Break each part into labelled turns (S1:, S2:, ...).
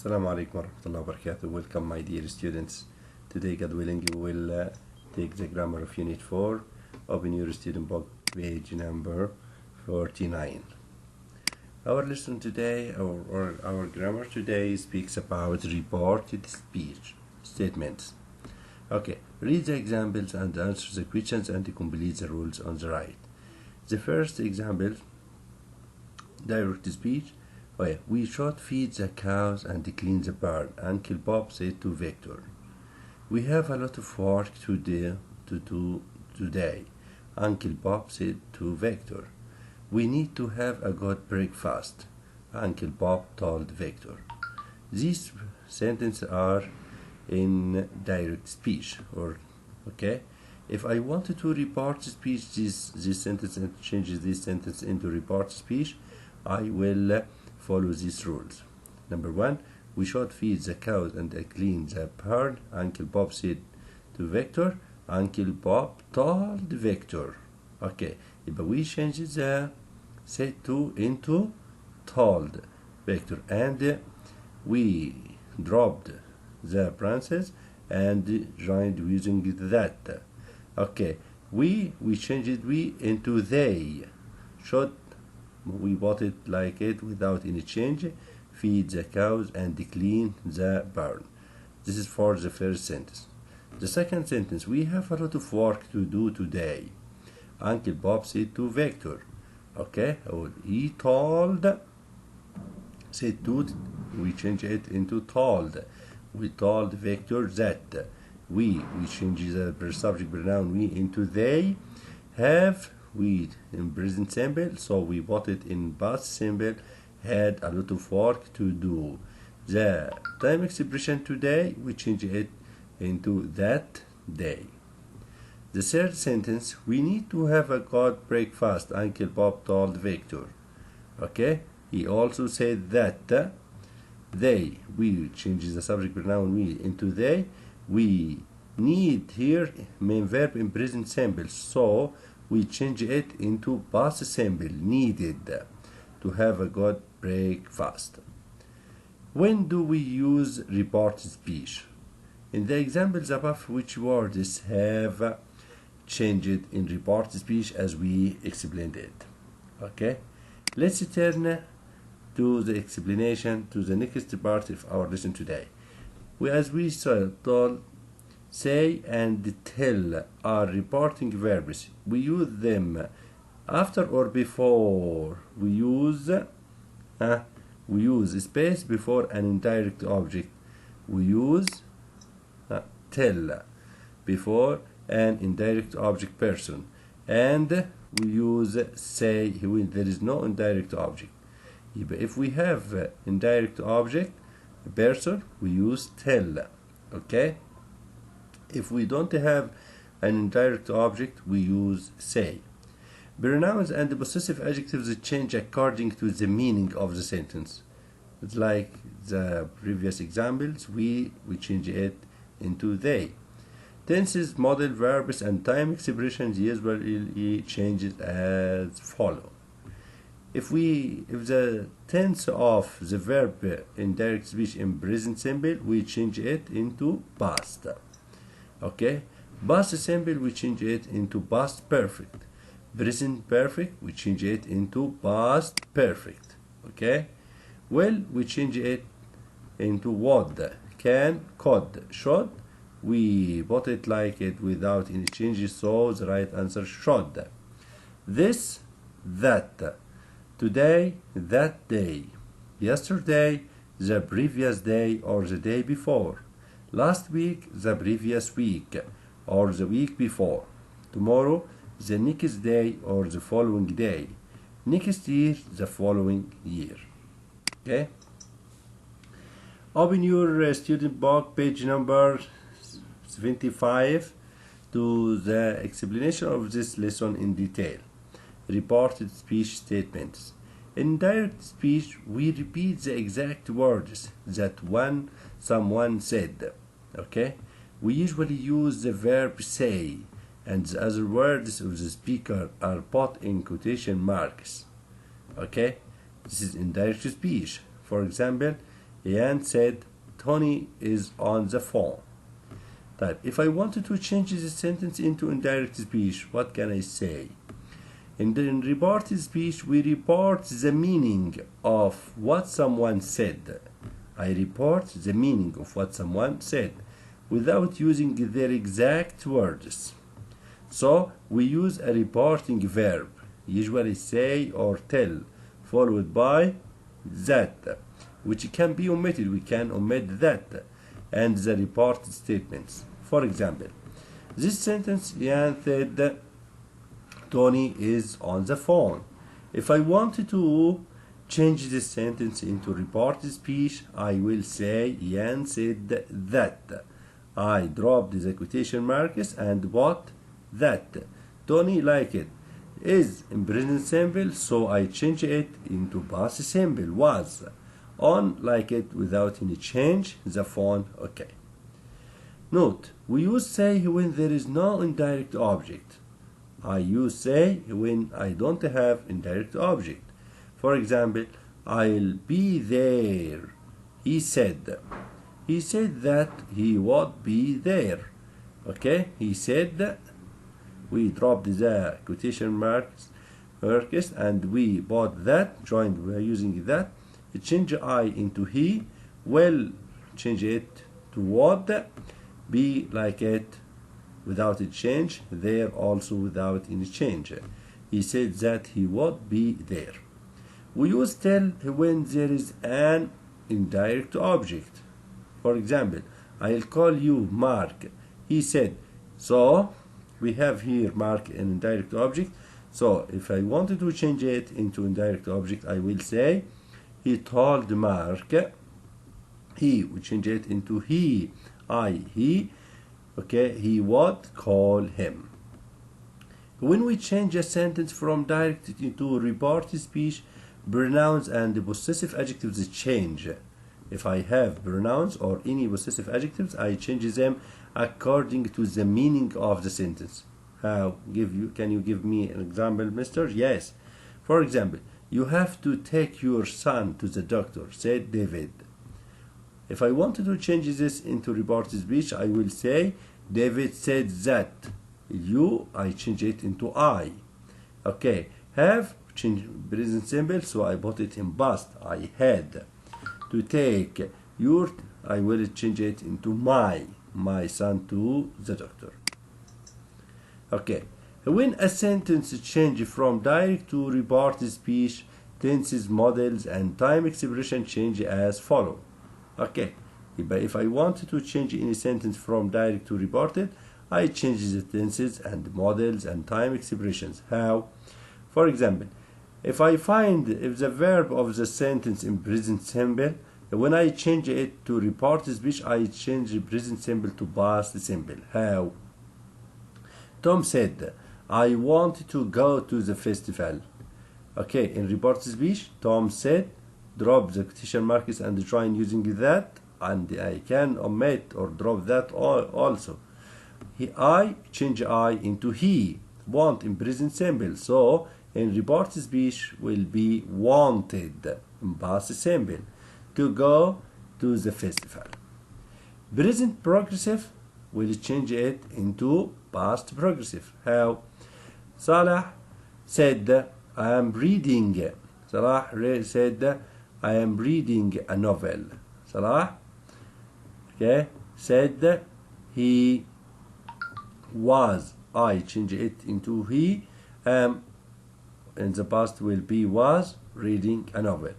S1: Assalamu alaikum warahmatullahi wabarakatuh. Welcome, my dear students. Today, God willing, you will take the grammar of Unit 4. Open your student book, page number 49. Our lesson today, or our grammar today, speaks about reported speech statements. Okay, read the examples and answer the questions and complete the rules on the right. The first example, direct speech. Oh yeah, we should feed the cows and clean the barn, Uncle Bob said to Victor. We have a lot of work to do today, Uncle Bob said to Victor. We need to have a good breakfast, Uncle Bob told Victor. These sentences are in direct speech, okay? If I wanted to report speech, this sentence and change this sentence into report speech, I will follow these rules. Number 1, we should feed the cows and clean the barn, Uncle Bob said to Victor. Uncle Bob told Victor. Okay, but we change the said to into told Victor, and we dropped the branches and joined using that. Okay, we changed we into they. Should we bought it like it without any change. Feed the cows and clean the barn. This is for the first sentence. The second sentence, we have a lot of work to do today, Uncle Bob said to Victor. Okay, he told, said to, we change it into told. We told Victor that. We change the subject pronoun we into they. Have we in present simple, so we put it in past simple. Had a lot of work to do. The time expression today, we change it into that day. The third sentence, we need to have a good breakfast, Uncle Bob told Victor. Okay, he also said that they, we change the subject pronoun we into they. We need here main verb in present simple, so we change it into past simple, needed to have a good breakfast. When do we use reported speech? In the examples above, which words have changed in reported speech as we explained it? Okay, let's turn to the explanation to the next part of our lesson today. As we told, say and tell are reporting verbs. We use them after or before. We use space before an indirect object. We use tell before an indirect object person, and we use say when there is no indirect object. If we have indirect object person, we use tell. Okay, if we don't have an indirect object, we use say. Pronouns and possessive adjectives change according to the meaning of the sentence. It's like the previous examples, we change it into they. Tenses, modal verbs, and time expressions usually changes as follow. If the tense of the verb in direct speech in present simple, we change it into past. Okay, past simple, we change it into past perfect. Present perfect, we change it into past perfect. Okay, will, we change it into would, can, could, should. We put it like it without any changes, so the right answer should. This, that. Today, that day. Yesterday, the previous day or the day before. Last week, the previous week or the week before. Tomorrow, the next day or the following day. Next year, the following year. Okay? Open your student book, page number 75, to the explanation of this lesson in detail. Reported speech statements. In direct speech, we repeat the exact words that someone said. Okay, we usually use the verb say, and the other words of the speaker are put in quotation marks. Okay, this is indirect speech. For example, Ian said Tony is on the phone. Type. If I wanted to change this sentence into indirect speech, what can I say? In reported speech, we report the meaning of what someone said. I report the meaning of what someone said without using their exact words. So we use a reporting verb, usually say or tell, followed by that, which can be omitted. We can omit that and the reported statements. For example, this sentence, Ian said Tony is on the phone. If I wanted to change this sentence into reported speech, I will say Ian said that. I dropped the quotation marks and what? That. Tony liked it. Is in present simple, so I change it into past simple. Was. On like it without any change. The phone. Okay. Note, we use say when there is no indirect object. I use say when I don't have indirect object. For example, I'll be there. He said. He said that he would be there. Okay, he said that. We dropped the quotation marks and we bought that, joined by using that. Change I into he. Will change it to would. Be like it without a change. There also without any change. He said that he would be there. We use tell when there is an indirect object. For example, I'll call you Mark. He said. So we have here Mark an indirect object. So if I wanted to change it into indirect object, I will say he told Mark. He would change it into he. He. Okay, he would call him. When we change a sentence from direct into reported speech, pronouns and possessive adjectives change. If I have pronouns or any possessive adjectives, I change them according to the meaning of the sentence. How? Can you give me an example, mister? Yes. For example, you have to take your son to the doctor, said David. If I wanted to change this into reported speech, I will say David said that. I change it into I. Okay. Have, change present simple, so I put it in past. I had. To take your, I will change it into my son to the doctor. Okay. When a sentence changes from direct to reported speech, tenses, models, and time expression change as follow. Okay. If I wanted to change any sentence from direct to reported, I change the tenses and models and time expressions. How? For example, if the verb of the sentence in present simple, when I change it to reported speech, I change the present simple to past simple. How? Tom said, I want to go to the festival. Okay, in reported speech, Tom said, drop the quotation marks and join using that, and I can omit or drop that also. I change I into he. Want in present simple, so in reported speech will be wanted in past simple to go to the festival. Present progressive will change it into past progressive. How? Salah said I am reading. Salah said I am reading a novel. Salah said he was. I change it into he. In the past will be was reading a novel.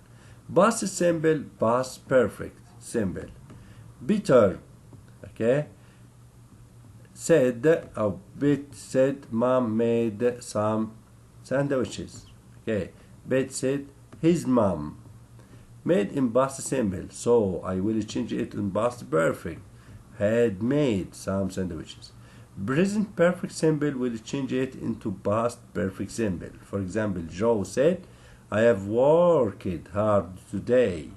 S1: Past simple, past perfect simple. Peter said mom made some sandwiches. Bet said his mom made in past simple, so I will change it in past perfect. Had made some sandwiches. Present perfect simple will change it into past perfect simple. For example, Joe said I have worked hard today.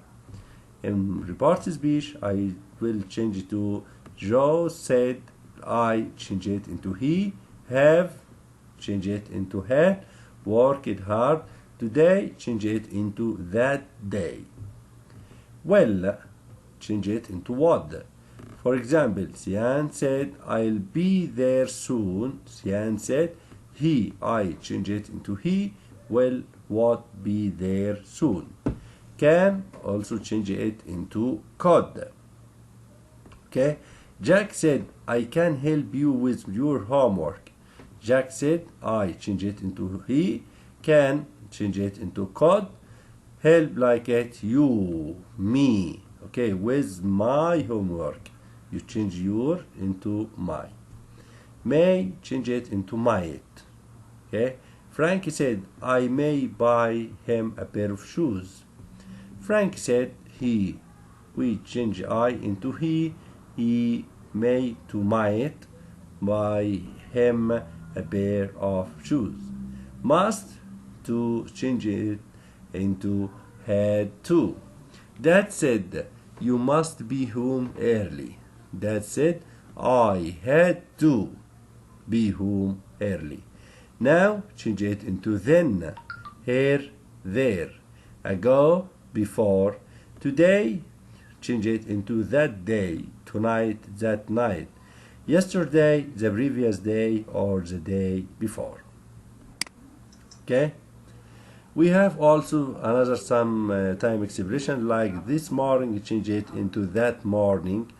S1: In reported speech, I will change it to Joe said. I change it into he. Have, change it into had. Worked hard today, change it into that day. Well, change it into would. For example, Sian said, I'll be there soon. Sian said, he. I change it into he. Will what be there soon. Can also change it into could. Okay. Jack said, I can help you with your homework. Jack said, I change it into he. Can change it into could. Help like it, you, me. Okay, with my homework. You change your into my. May change it into might. Okay. Frank said, I may buy him a pair of shoes. Frank said, he. We change I into he. He may to might buy him a pair of shoes. Must to change it into had to. Dad said, you must be home early. Dad said, I had to be home early. Now change it into then. Here, there. Ago, before. Today, change it into that day. Tonight, that night. Yesterday, the previous day, or the day before. Okay? We have also another some time expression like this morning, change it into that morning.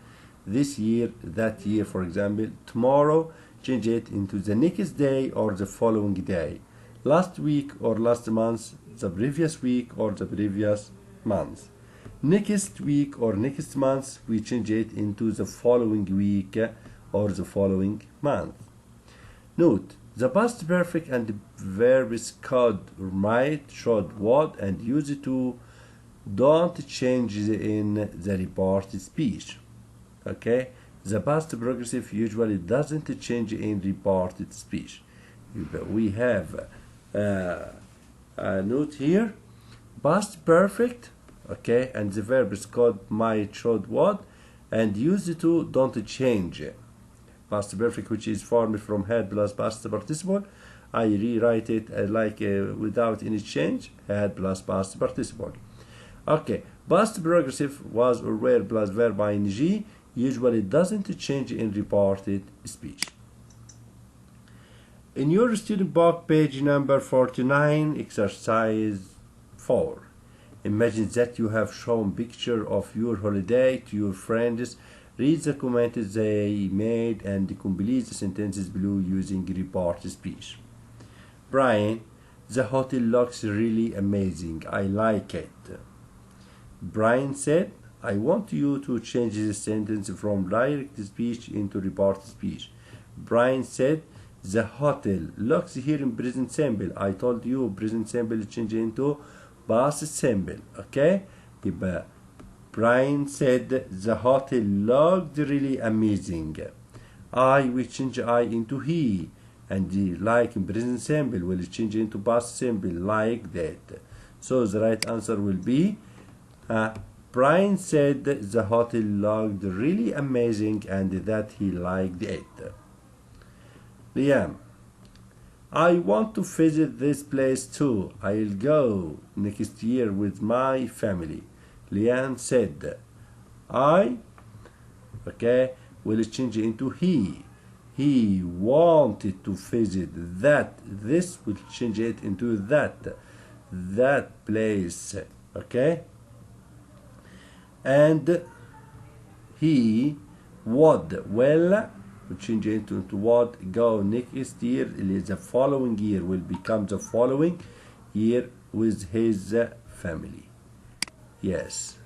S1: This year, that year, for example. Tomorrow, change it into the next day or the following day. Last week or last month, the previous week or the previous month. Next week or next month, we change it into the following week or the following month. Note, the past perfect and the verbs could, might, should, would, and used to don't change in the reported speech. Okay? The past progressive usually doesn't change in reported speech. We have a note here. Past perfect, okay, and the verbs could, might, should, would, and used to don't change. Past perfect, which is formed from had plus past participle, I rewrite it without any change. Had plus past participle. Okay, past progressive was or were plus verb ing usually doesn't change in reported speech. In your student book, page number 49, exercise 4. Imagine that you have shown picture of your holiday to your friends. Read the comments they made and complete the sentences below using reported speech. Brian, the hotel looks really amazing. I like it. Brian said, I want you to change the sentence from direct speech into reported speech. Brian said, the hotel looks here in present simple. I told you present simple change into past simple. Okay? يبقى Brian said the hotel looked really amazing. We change I into he. And the like in present simple will change into past simple like that. So the right answer will be Brian said the hotel looked really amazing and that he liked it. Liam, I want to visit this place too. I'll go next year with my family. Liam said, will change into he. He wanted to visit that. This will change it into that place. Okay? And he would, will change it into would go next year. The following year will become the following year with his family. Yes.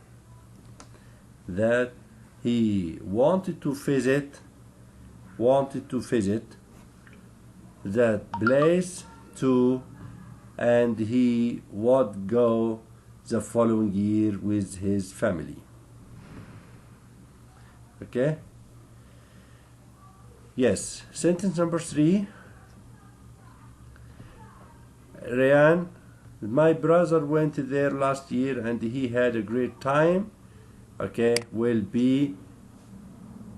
S1: That he wanted to visit that place too, and he would go the following year with his family. Okay? Yes. Sentence number 3. Ryan, my brother went there last year and he had a great time. Okay, will be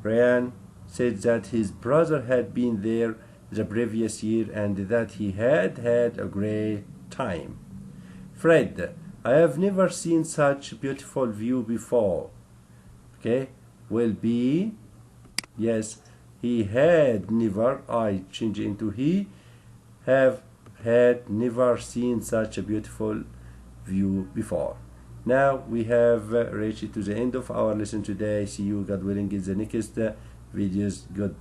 S1: Ryan said that his brother had been there the previous year and that he had a great time. Fred, I have never seen such a beautiful view before. Okay, will be, yes, he had never, I change into he, have had never seen such a beautiful view before. Now we have reached to the end of our lesson today. See you, God willing, in the next videos. Goodbye.